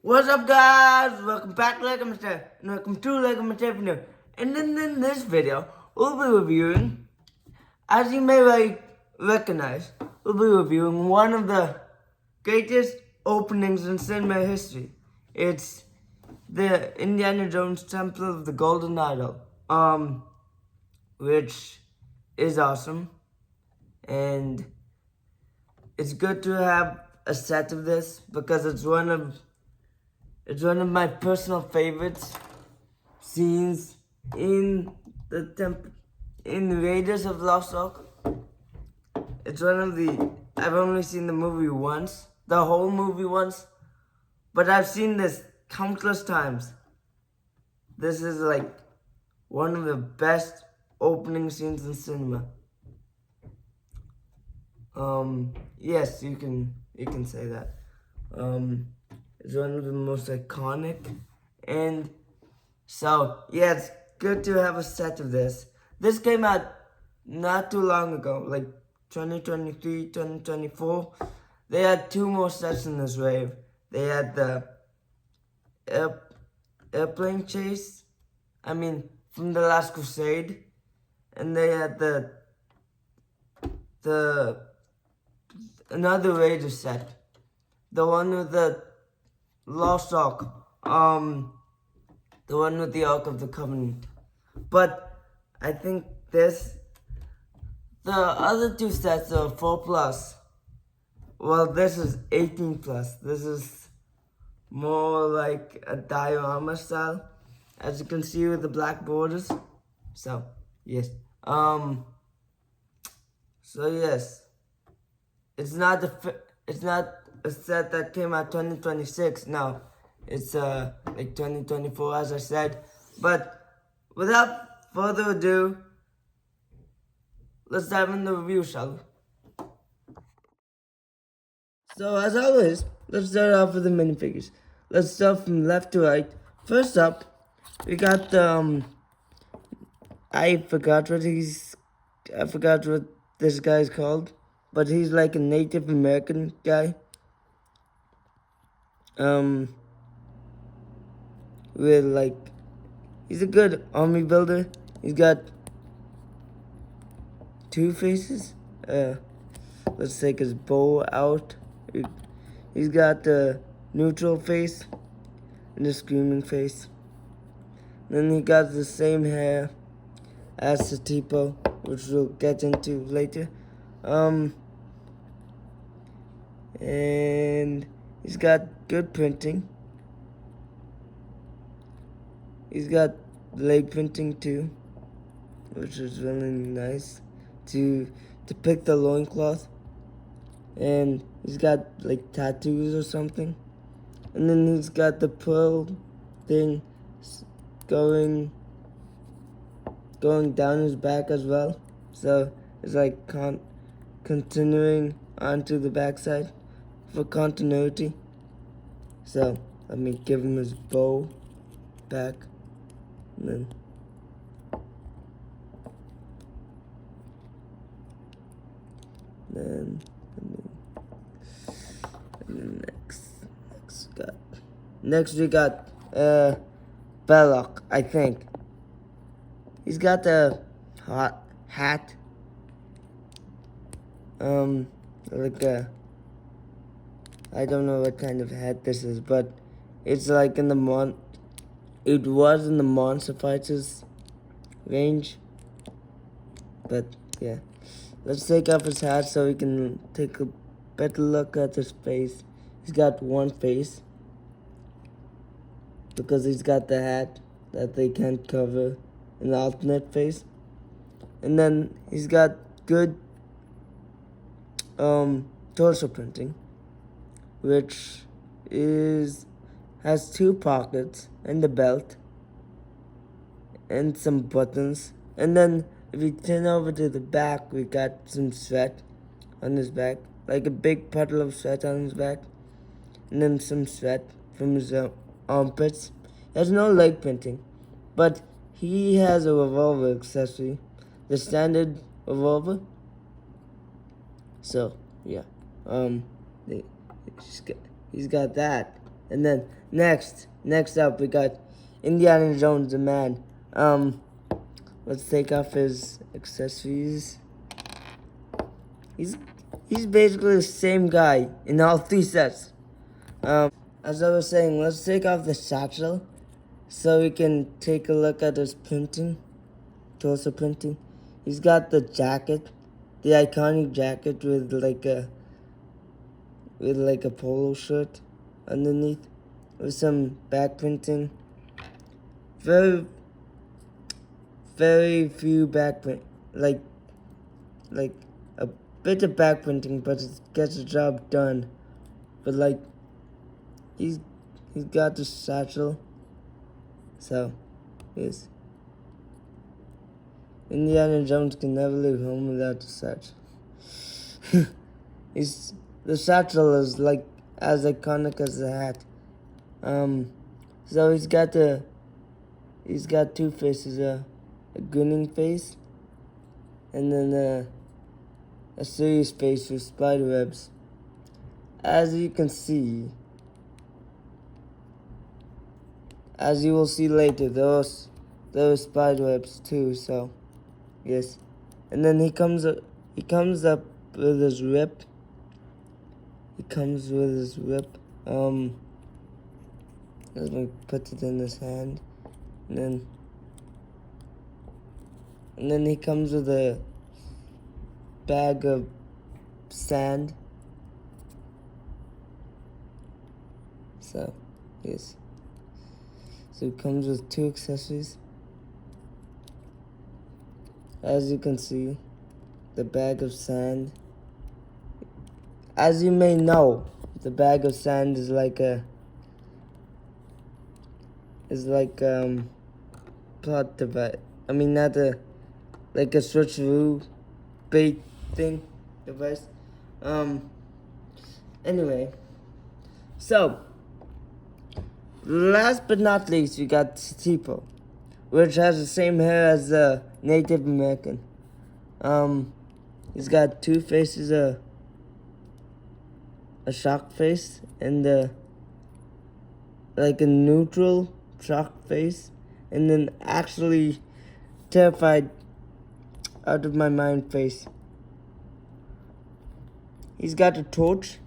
What's up, guys? Welcome back to Lego Mr. Welcome to Lego Mr. And in this video, we'll be reviewing, as you may recognize, we'll be reviewing one of the greatest openings in cinema history. It's the Indiana Jones Temple of the Golden Idol, which is awesome, and it's good to have a set of this because it's one of my personal favorites scenes in in Raiders of the Lost Ark. It's one of the I've only seen the movie once, the whole movie once, but I've seen this countless times. This is like one of the best opening scenes in cinema. Yes, you can say that. It's one of the most iconic, and so yeah, it's good to have a set of this. This came out not too long ago, like 2023, 2024. They had two more sets in this wave. They had the airplane chase, from the Last Crusade, and they had the another Raider set, the one with the Lost Ark, the one with the Ark of the Covenant. But I think the other two sets are 4+. Well, this is 18+. This is more like a diorama style, as you can see with the black borders. So, yes. So yes, it's not a set that came out 2026. No, it's like 2024, as I said. But without further ado, let's dive into the review, shall we? So as always, let's start off with the minifigures. Let's start from left to right. First up, we got I forgot what this guy's called, but he's like a Native American guy. With like, he's a good army builder. He's got two faces. Let's take his bow out. He's got the neutral face and the screaming face. Then he got the same hair as the Tipo, which we'll get into later. And he's got good printing. He's got leg printing too, which is really nice to depict the loincloth. And he's got like tattoos or something. And then he's got the pearl thing going down his back as well. So it's like continuing onto the backside for continuity. So let me give him his bow back. And then next we got Belloc, I think. He's got the hot hat. Like I don't know what kind of hat this is, but it's like in the it was in the Monster Fighters range. But yeah, let's take off his hat so we can take a better look at his face. He's got one face because he's got the hat that they can't cover an alternate face. And then he's got good torso printing, which has two pockets and a belt and some buttons. And then if we turn over to the back, we got some sweat on his back, like a big puddle of sweat on his back, and then some sweat from his armpits. He has no leg printing, but he has a revolver accessory, the standard revolver. So yeah, he's got that, And then next up we got Indiana Jones the man. Let's take off his accessories. He's basically the same guy in all three sets. As I was saying, let's take off the satchel so we can take a look at his printing, torso printing. He's got the jacket, the iconic jacket with like a polo shirt underneath, with some back printing. Very few back print, like a bit of back printing, but it gets the job done. But like he's got the satchel, so yes. Indiana Jones can never leave home without the satchel. The satchel is like as iconic as the hat. So he's got two faces, a grinning face, and then a serious face with spider webs. As you can see, as you will see later, there are spider webs too. So yes, and then he comes up with his whip. He comes with his whip. Let me put it in his hand, and then he comes with a bag of sand. So yes, so it comes with two accessories. As you can see, the bag of sand. As you may know, the bag of sand is like plot device. I mean, not like a switcheroo bait thing device. Anyway, so last but not least, we got Tipo, which has the same hair as the Native American. He's got two faces, a shock face and like a neutral shock face, and then actually terrified out of my mind face. He's got a torch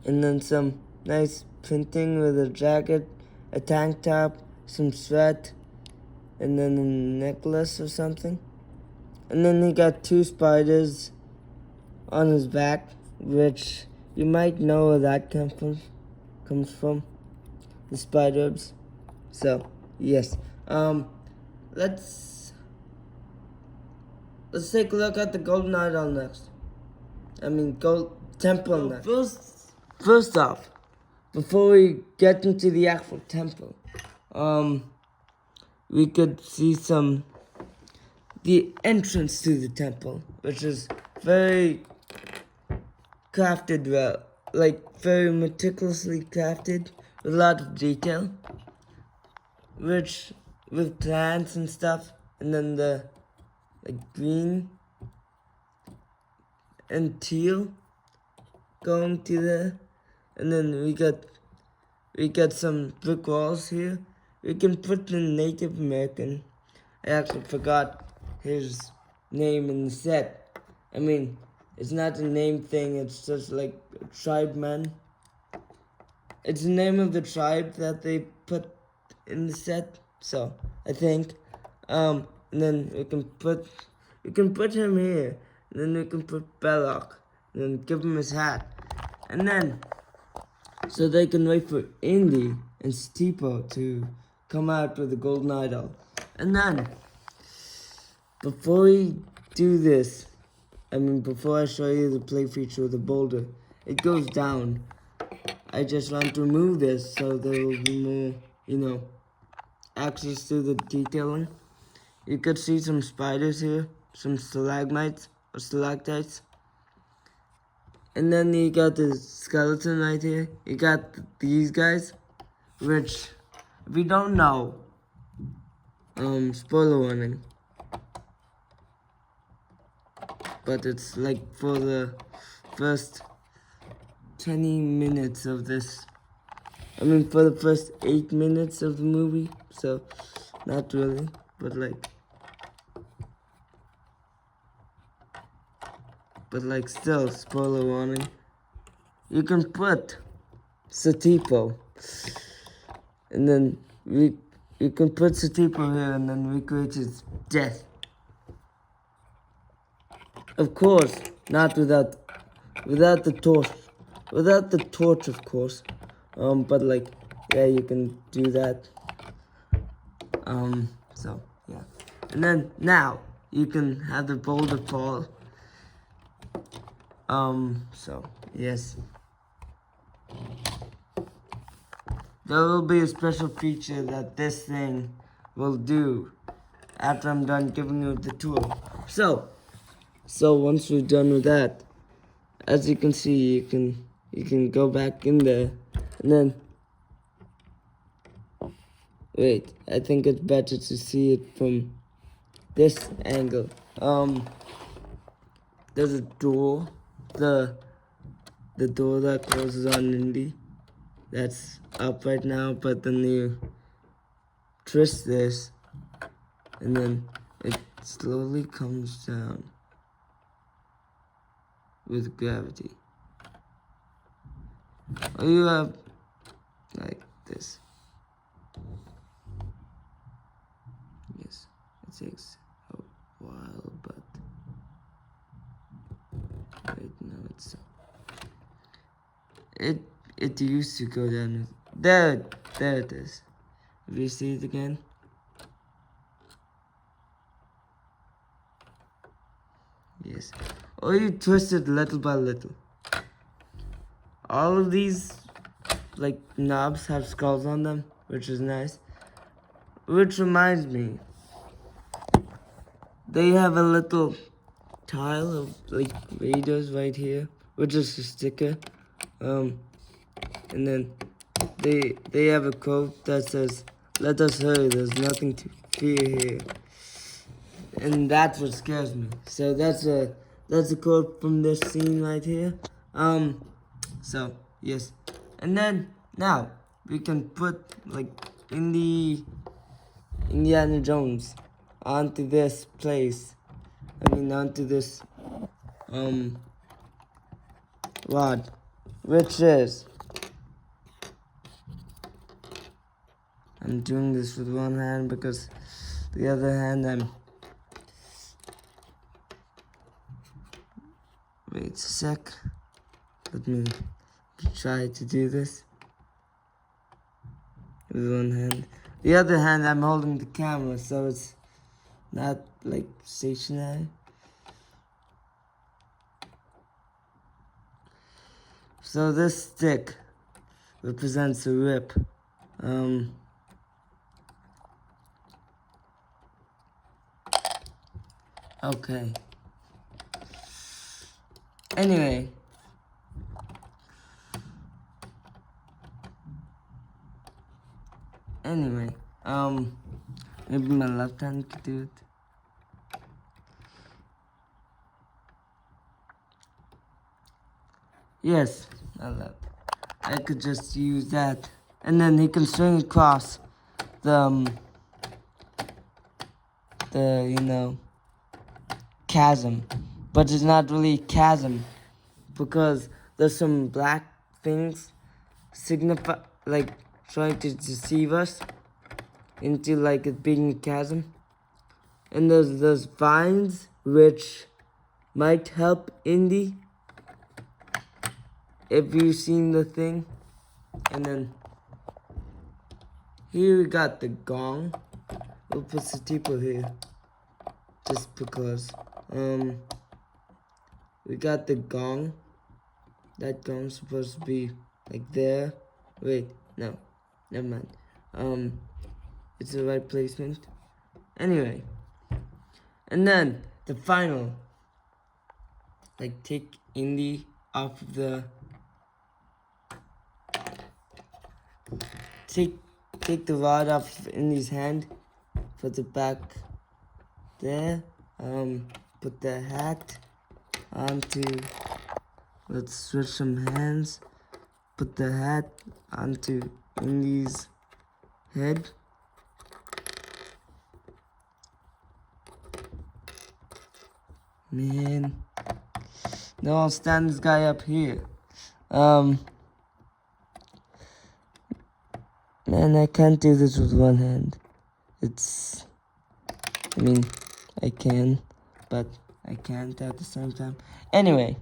and then some nice printing with a jacket, a tank top, some sweat, and then a necklace or something. And then he got two spiders on his back, which you might know where that comes from, the spider webs. So yes, let's take a look at the Golden Idol next. I mean, Gold Temple next. First off, before we get into the actual temple, we could see the entrance to the temple, which is very crafted well, like very meticulously crafted with a lot of detail, which with plants and stuff, and then the green and teal going to there, and then we got some brick walls here. We can put the Native American. I actually forgot his name in the set. I mean, it's not a name thing, it's just like a tribe man. It's the name of the tribe that they put in the set, so I think. And then we can put him here, and then we can put Belloc, and then give him his hat. And then so they can wait for Indy and Stipo to come out with the Golden Idol. And then before we do this, before I show you the play feature of the boulder, it goes down. I just want to remove this so there will be more, access to the detailing. You could see some spiders here, some stalagmites or stalactites. And then you got the skeleton right here. You got these guys, which, if you don't know, spoiler warning, but it's like for the first 20 minutes of this I mean, for the first 8 minutes of the movie, so not really, but still, spoiler warning. You can put Satipo, and then you can put Satipo here and then recreate his death. Of course, not without the torch, of course. But yeah, you can do that. So yeah, and then now you can have the boulder fall. So yes, there will be a special feature that this thing will do after I'm done giving you the tour. So once we're done with that, as you can see, you can go back in there, and then wait. I think it's better to see it from this angle. There's a door, the door that closes on Indy. That's up right now, but then you twist this, and then it slowly comes down with gravity. Or you have like this. Yes, it takes a while, but right now it used to go down. There it is. If you see it again. Yes. Or you twist it little by little. All of these knobs have skulls on them, which is nice. Which reminds me, they have a little tile of radars right here, which is a sticker. And then they have a quote that says, "Let us hurry, there's nothing to fear here." And that's what scares me. So that's a quote from this scene right here. So yes. And then now we can put in the Indiana Jones onto this place. I mean onto this rod, which is, I'm doing this with one hand because the other hand wait a sec, let me try to do this with one hand. The other hand I'm holding the camera, so it's not stationary. So this stick represents a rip. Okay. Anyway. Maybe my left hand could do it. Yes, my left. I could just use that. And then he can swing across the chasm. But it's not really chasm, because there's some black things signify, trying to deceive us into it being a chasm. And there's vines which might help Indy if you've seen the thing. And then here we got the gong. We'll put the tipo here just because. We got the gong. That gong's supposed to be there. Wait, no, never mind. It's the right placement. Anyway, and then the final, take Indy off of the, take the rod off of Indy's hand, put it back there. Put the hat onto. Let's switch some hands. Put the hat onto Indy's head. Man. Now I'll stand this guy up here. Man, I can't do this with one hand. I mean, I can, but I can't at the same time. Anyway,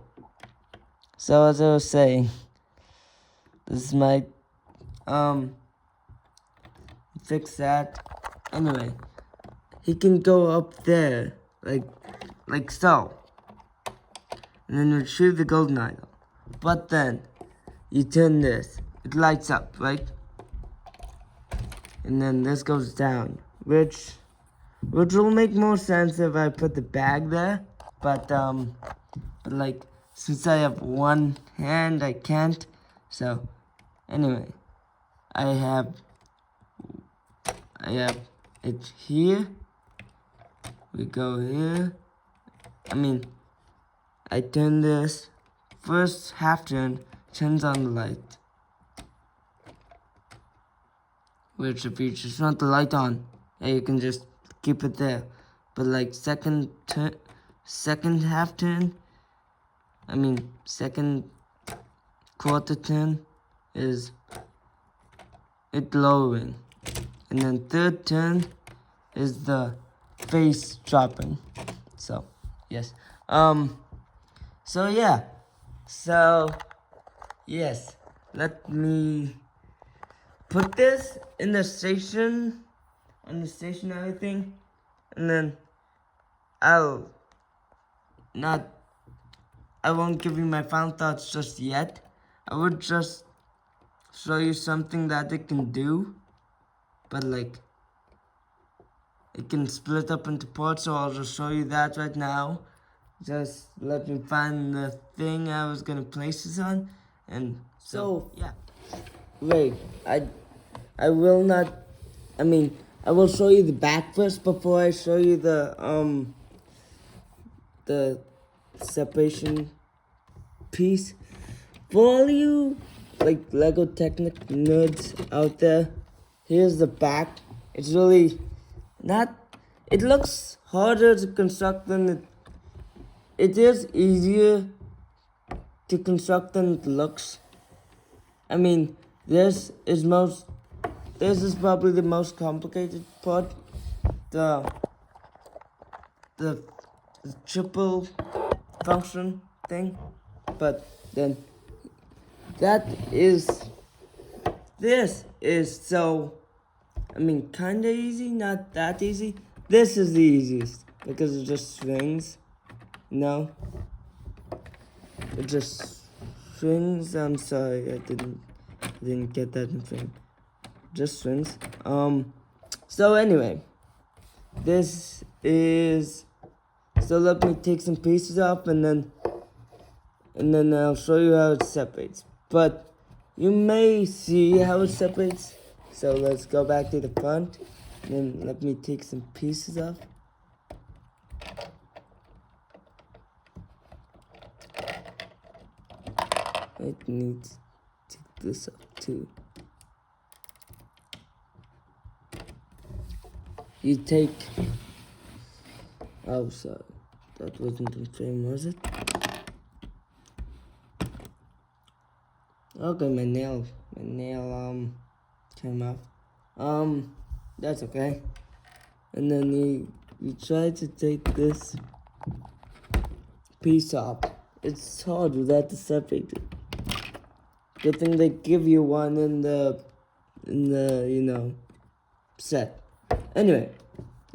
so as I was saying, this might, fix that. Anyway, he can go up there, like so. And then retrieve the golden idol. But then, you turn this. It lights up, right? And then this goes down, which will make more sense if I put the bag there. But like, since I have one hand, I can't. So, anyway, I have it here. We go here. I turn this. First half turn turns on the light. Which if you just want the light on, yeah, you can just keep it there. But like second half turn, second quarter turn is it lowering. And then third turn is the face dropping. So, yes. So yeah. So, yes. Let me put this in the station, on the stationary thing, and then I won't give you my final thoughts just yet. I would just show you something that it can do, but like, it can split up into parts, so I'll just show you that right now. Just let me find the thing I was gonna place this on, and so yeah. Wait, I will not, I will show you the back first before I show you the separation piece. For all you, like, Lego Technic nerds out there, here's the back. It's really not, it looks harder to construct than it is easier to construct than it looks. This is probably the most complicated part. The triple function thing. But then this is so, kinda easy, not that easy. This is the easiest because it just swings, it just swings. I'm sorry, I didn't get that in frame. Just swings. So anyway, this is, so let me take some pieces off and then I'll show you how it separates. But you may see how it separates. So let's go back to the front. And then let me take some pieces off. I need to take this off too. You take, oh sorry, that wasn't in frame, was it? Okay, my nail came off. That's okay. And then you try to take this piece off. It's hard without the separator. Good thing they give you one in the set. Anyway,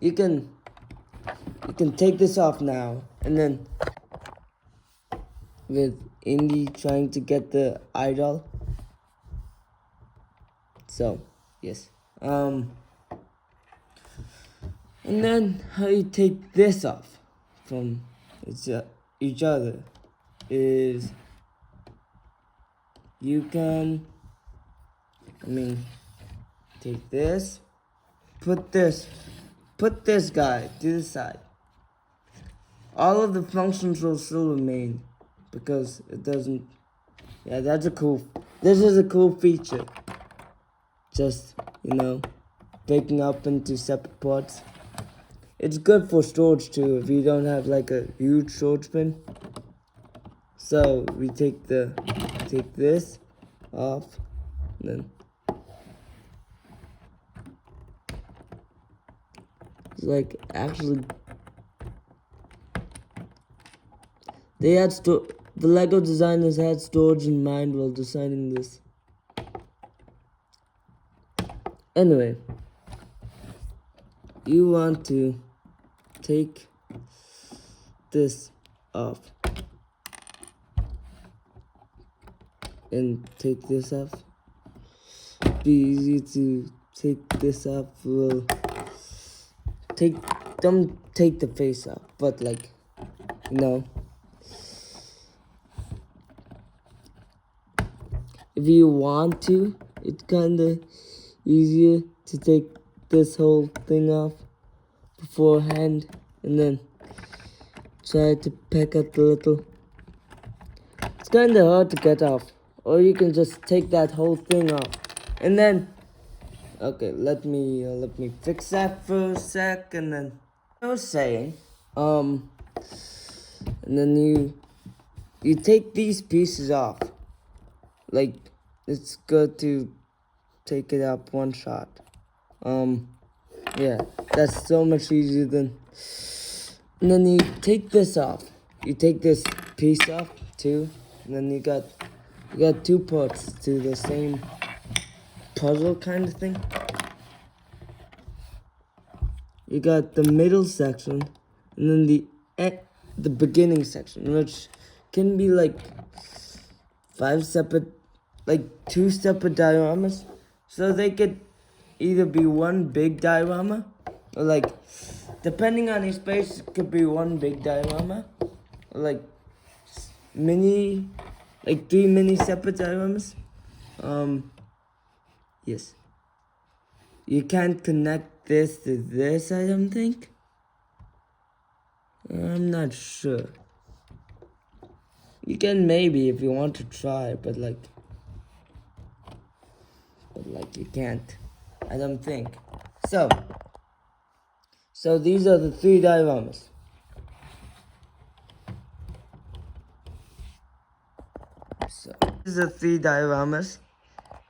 you can take this off now, and then with Indy trying to get the idol. So yes, and then how you take this off from each other is you can, take this, put this guy to the side. All of the functions will still remain because it doesn't, yeah, this is a cool feature. just, breaking up into separate parts. It's good for storage too if you don't have like a huge storage bin. So we take this off, and then it's like actually the Lego designers had storage in mind while designing this. Anyway, you want to take this off and take this off. Be easy to take this off. Don't take the face off, but like, if you want to, it's kinda easier to take this whole thing off beforehand and then try to pick up the little. It's kinda hard to get off, or you can just take that whole thing off and then. Okay, let me fix that for a sec, and then I was saying, and then you take these pieces off. Like, it's good to take it up one shot. Yeah, that's so much easier than. And then you take this off. You take this piece off too, and then you got two parts to the same puzzle kind of thing. You got the middle section, and then the beginning section, which can be like two separate dioramas. So they could either be one big diorama, or like, depending on your space, it could be one big diorama, or like three mini separate dioramas. Yes. You can't connect this to this, I don't think. I'm not sure. You can maybe if you want to try, but you can't. I don't think. So these are the three dioramas. So these are three dioramas,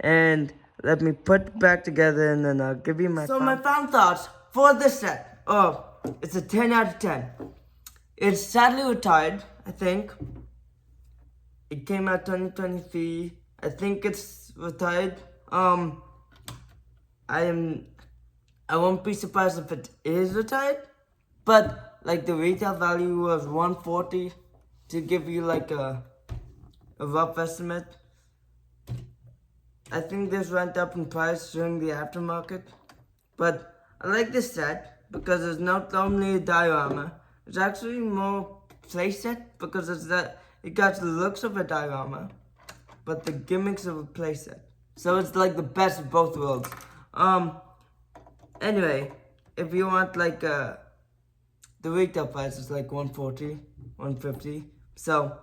and let me put back together, and then I'll give you my. So my final thoughts for this set. Oh, it's a 10 out of 10. It's sadly retired, I think. It came out 2023. I think it's retired. I won't be surprised if it is retired. But like the retail value was 140 to give you like a rough estimate. I think this went up in price during the aftermarket. But I like this set because it's not only a diorama, it's actually more playset because it got the looks of a diorama, but the gimmicks of a playset. So it's like the best of both worlds. Anyway, if you want like the retail price is like 140, 150. So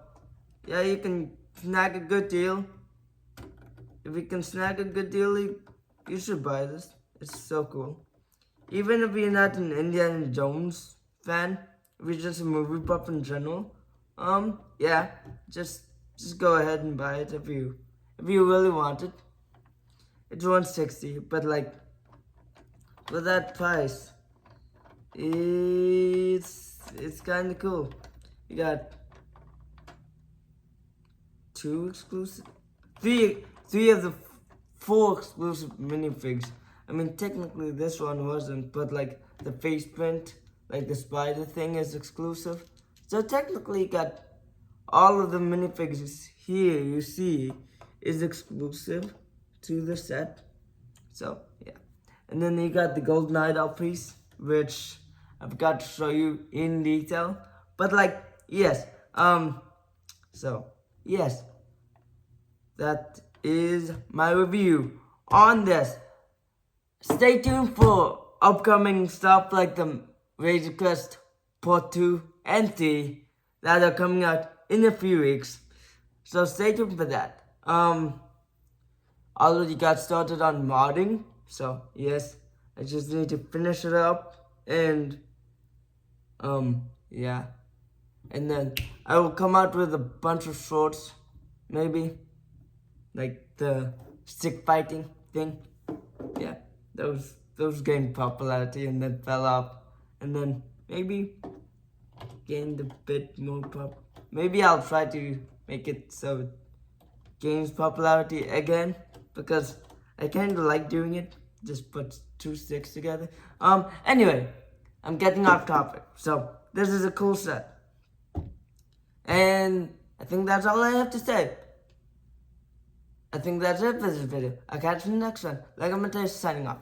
yeah, you can snag a good deal. If you can snag a good deal, you should buy this. It's so cool. Even if you're not an Indiana Jones fan, if you're just a movie buff in general, yeah, just go ahead and buy it if you really want it. It's 160, but like for that price, it's kind of cool. You got three of the 4 exclusive minifigs. I mean, technically this one wasn't, but like the face print, like the spider thing is exclusive. So technically you got all of the minifigs here you see is exclusive to the set. So yeah. And then you got the golden idol piece, which I've got to show you in detail. But like, yes, so yes, that is my review on this. Stay tuned for upcoming stuff like the Razor Crest Part 2 and 3 that are coming out in a few weeks. So stay tuned for that. already got started on modding. So yes, I just need to finish it up and yeah. And then I will come out with a bunch of shorts, maybe, like the stick fighting thing. Yeah, those gained popularity and then fell off, and then maybe gained a bit more pop. Maybe I'll try to make it so it gains popularity again, because I kind of like doing it. Just put two sticks together. Anyway, I'm getting off topic. So this is a cool set. And I think that's all I have to say. I think that's it for this video. I'll catch you in the next one. Like I'm signing off.